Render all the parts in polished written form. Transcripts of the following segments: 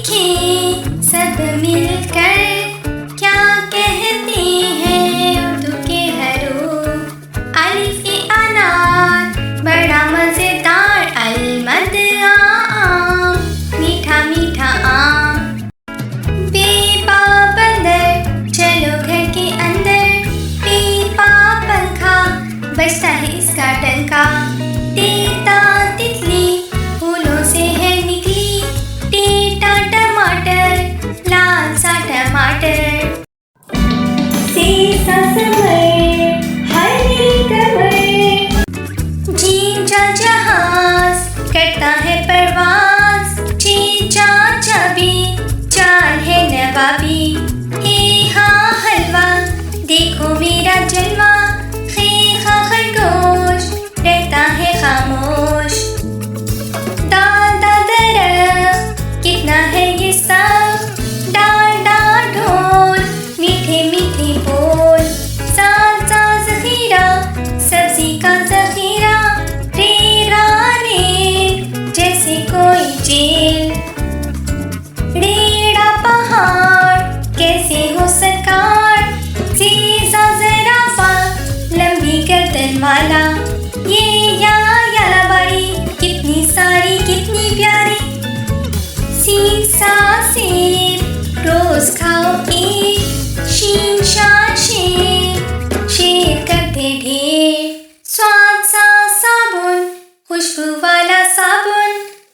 सीखें सब मिलकर क्या कहते हैं उर्दू के हरूफ। अलिफ ए अनार बड़ा मजेदार, अलमद आम मीठा मीठा आम। बेपा बंदर चलो घर के अंदर, बेपा पंखा बजता है इसका डंका। तीता तितली फूलों से है निकली, टीटा टमाटर लाल सा टमाटर। सीसा समर हरी कमर, जीजा जहाज करता है परवाज। जीजा चाबी चाल है नवाबी, हे हाँ हलवा देखो मेरा जलवा। खीखा खरगोश रहता है खामोश, दाल दा दरख्त कितना है ये सब। डाल डाल ढोल मीठे मीठे बोल, साल सा ज़ख़ीरा सब्जी का ज़ख़ीरा। रेरा रेत जैसे कोई जेल, रेड़ा पहाड़ कैसे हो सरकार। सीसा ज़राफ़ा लंबी गर्दन वाला, ये या बड़ी कितनी सारी कितनी प्यारी। सीसा सेब रोज खाओ एक, शीन शान शेर शेर करते ढेर। स्वाद सा साबुन खुशबू वाला साबुन,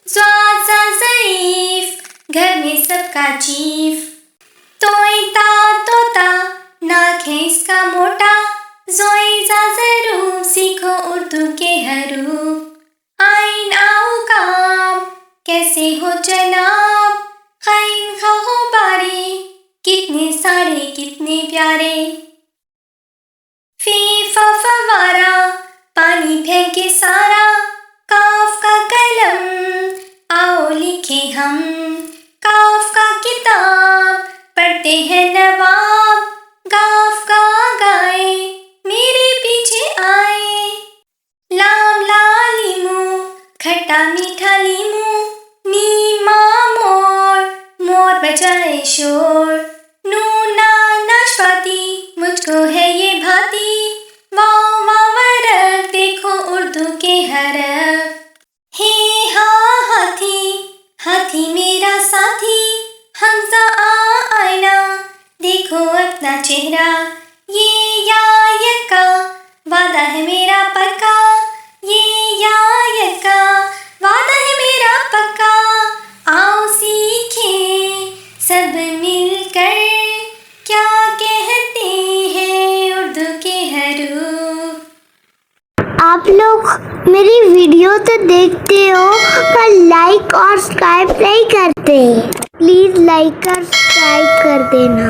स्वाद सा ज़रीफ घर में सबका चीफ। तोता तोता नाक है इसका मोटा, ज़ोइज़ा ज़रूर सीखो उर्दू के हरूफ। आइन आओ काम कैसे हो जनाब, खैन खाओ बारे कितने सारे कितने प्यारे। फीफा फवारा पानी फेंके सारा, काफ का कलम आओ लिखे हम। काफ का किताब पढ़ते हैं नवाब, गाफ का गाए मेरे पीछे आए। लाम लालिमू खट्टा मीठा लीमू, नीमा मोर मोर बजाए शोर। नूना नाशपाती मुझको है ये भाती, वाव वावरक देखो उर्दू के हरफ। हे हाँ हाथी हाथी मेरा साथी, हमजा आईना देखो अपना चेहरा। ये या यक्का वादा है मेरा पक्का, ये या यक्का वादा है मेरा पक्का। आओ सीखें सब मिलकर क्या कहते हैं उर्दू के हरूफ। आप लोग मेरी वीडियो तो देखते हो पर लाइक और सब्सक्राइब नहीं करते, प्लीज लाइक और सब्सक्राइब कर देना।